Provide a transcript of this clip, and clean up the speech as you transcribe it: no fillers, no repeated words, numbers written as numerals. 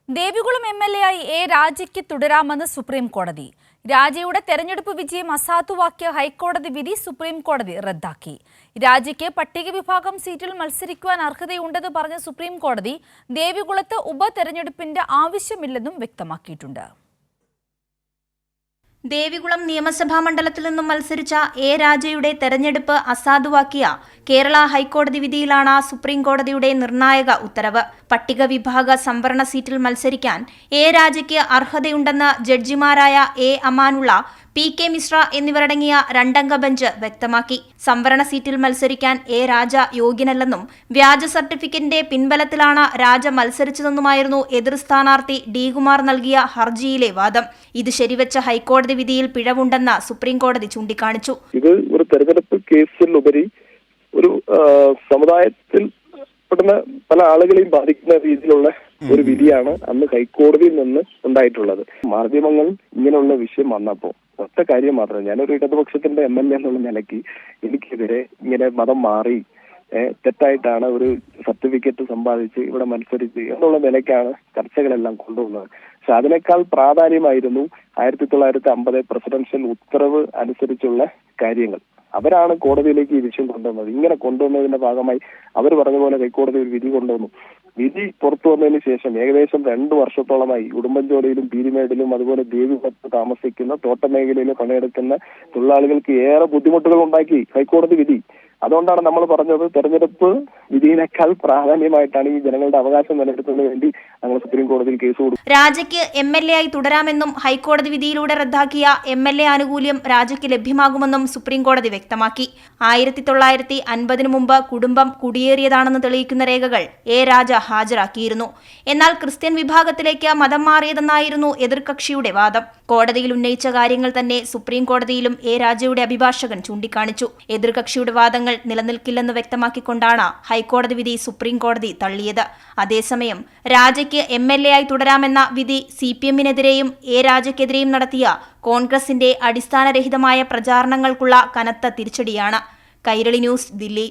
Devikulam എംഎൽഎയായി A രാജയ്ക്ക് തുടരാമെന്ന് supreme കോടതി. രാജയുടെ തെരഞ്ഞെടുപ്പ് വിജയം അസാധുവാക്കിയ ഹൈക്കോടതി വിധി സുപ്രീം കോടതി റദ്ദാക്കി. രാജയ്ക്ക് പട്ടിക വിഭാഗം സീറ്റിൽ മത്സരിക്കുവാൻ അർഹതയുണ്ടെന്ന് പറഞ്ഞ സുപ്രീം കോടതി ദേവികുളത്ത് ഉപതെരഞ്ഞെടുപ്പിന്റെ ആവശ്യമില്ലെന്നും വ്യക്തമാക്കിയിട്ടുണ്ട്. ദേവികുളം നിയമസഭാ മണ്ഡലത്തിൽ നിന്നും മത്സരിച്ച എ രാജയുടെ തെരഞ്ഞെടുപ്പ് അസാധുവാക്കിയ കേരള ഹൈക്കോടതി വിധിയിലാണ് സുപ്രീം കോടതിയുടെ നിർണായക ഉത്തരവ്. പട്ടിക വിഭാഗ സംവരണ സീറ്റിൽ മത്സരിക്കാൻ എ രാജയ്ക്ക് അർഹതയുണ്ടെന്ന് ജഡ്ജിമാരായ A Amanullah, P K Mishra എന്നിവരടങ്ങിയ രണ്ടംഗ ബെഞ്ച് വ്യക്തമാക്കി. സംവരണ സീറ്റിൽ മത്സരിക്കാൻ എ രാജ യോഗ്യനല്ലെന്നും വ്യാജ സർട്ടിഫിക്കറ്റിന്റെ പിൻബലത്തിലാണ് രാജ മത്സരിച്ചതെന്നുമായിരുന്നു എതിർ സ്ഥാനാർത്ഥി ഡി കുമാർ നൽകിയ ഹർജിയിലെ വാദം. ഇത് ശരിവെച്ച ഹൈക്കോടതി വിധിയിൽ പിഴവുണ്ടെന്ന് സുപ്രീം കോടതി ചൂണ്ടിക്കാണിച്ചു. ഇത് ഒരു തെരഞ്ഞെടുപ്പ് കേസിലുപരി ഒരു സമുദായത്തിൽ പെടുന്ന പല ആളുകളെയും ബാധിക്കുന്ന രീതിയിലുള്ള ഒരു വിധിയാണ് അന്ന് ഹൈക്കോടതിയിൽ നിന്ന് ഉണ്ടായിട്ടുള്ളത്. മാധ്യമങ്ങൾ ഇങ്ങനെയുള്ള വിഷയം വന്നപ്പോൾ ഒറ്റ കാര്യം മാത്രം, ഞാനൊരു ഇടതുപക്ഷത്തിന്റെ MLA എന്നുള്ള നിലയ്ക്ക് എനിക്കെതിരെ ഇങ്ങനെ മതം മാറി തെറ്റായിട്ടാണ് ഒരു സർട്ടിഫിക്കറ്റ് സമ്പാദിച്ച് ഇവിടെ മത്സരിച്ച് എന്നുള്ള നിലയ്ക്കാണ് ചർച്ചകളെല്ലാം കൊണ്ടുവന്നത്. പക്ഷെ അതിനേക്കാൾ പ്രാധാന്യമായിരുന്നു 1950 പ്രസിഡൻഷ്യൽ ഉത്തരവ് അനുസരിച്ചുള്ള കാര്യങ്ങൾ. അവരാണ് കോടതിയിലേക്ക് ഈ വിഷയം കൊണ്ടുവന്നത്. ഇങ്ങനെ കൊണ്ടുവന്നതിന്റെ ഭാഗമായി അവർ പറഞ്ഞ പോലെ ഹൈക്കോടതി ഒരു വിധി കൊണ്ടുവന്നു. വിധി പുറത്തു വന്നതിന് ശേഷം ഏകദേശം 2 വർഷത്തോളമായി ഉടുമ്പൻചോലയിലും പീരിമേടിലും അതുപോലെ ദേവികുളത്ത് താമസിക്കുന്ന തോട്ടമേഖലയിൽ പണിയെടുക്കുന്ന തൊഴിലാളികൾക്ക് ഏറെ ബുദ്ധിമുട്ടുകൾ ഉണ്ടാക്കി ഹൈക്കോടതി വിധി. അതുകൊണ്ടാണ് നമ്മൾ പറഞ്ഞത് തെരഞ്ഞെടുപ്പ് വിധിയിനേക്കാൾ പ്രാധാന്യമായിട്ടാണ് ഈ ജനങ്ങളുടെ അവകാശം നിലനിർത്തുന്നതിന് വേണ്ടി ഞങ്ങൾ സുപ്രീം കോടതിയിൽ കേസ് കൊടുത്തു. രാജയ്ക്ക് MLA ആയി തുടരാമെന്നും ഹൈക്കോടതി വിധിയിലൂടെ റദ്ദാക്കിയ MLA ആനുകൂല്യം രാജയ്ക്ക് ലഭ്യമാകുമെന്നും സുപ്രീം കോടതി വ്യക്തമാക്കി. 1950 മുമ്പ് കുടുംബം കുടിയേറിയതാണെന്ന് തെളിയിക്കുന്ന രേഖകൾ എ രാജ ഹാജരാക്കിയിരുന്നു. എന്നാൽ ക്രിസ്ത്യൻ വിഭാഗത്തിലേക്ക് മതം മാറിയതെന്നായിരുന്നു എതിർകക്ഷിയുടെ വാദം. കോടതിയിൽ ഉന്നയിച്ച കാര്യങ്ങൾ തന്നെ സുപ്രീം കോടതിയിലും എ രാജയുടെ അഭിഭാഷകൻ ചൂണ്ടിക്കാണിച്ചു. എതിർകക്ഷിയുടെ വാദങ്ങൾ നിലനിൽക്കില്ലെന്ന് വ്യക്തമാക്കിക്കൊണ്ടാണ് ഹൈക്കോടതി വിധി സുപ്രീം കോടതി തള്ളിയത്. അതേസമയം രാജയ്ക്ക് MLA ആയി തുടരാമെന്ന വിധി CPM-നെതിരെയും എ രാജയ്ക്കെതിരെയും നടത്തിയ കോൺഗ്രസിന്റെ അടിസ്ഥാനരഹിതമായ പ്രചാരണങ്ങൾക്കുള്ള കനത്ത തിരിച്ചടിയാണ്. കൈരളി ന്യൂസ്, ദില്ലി.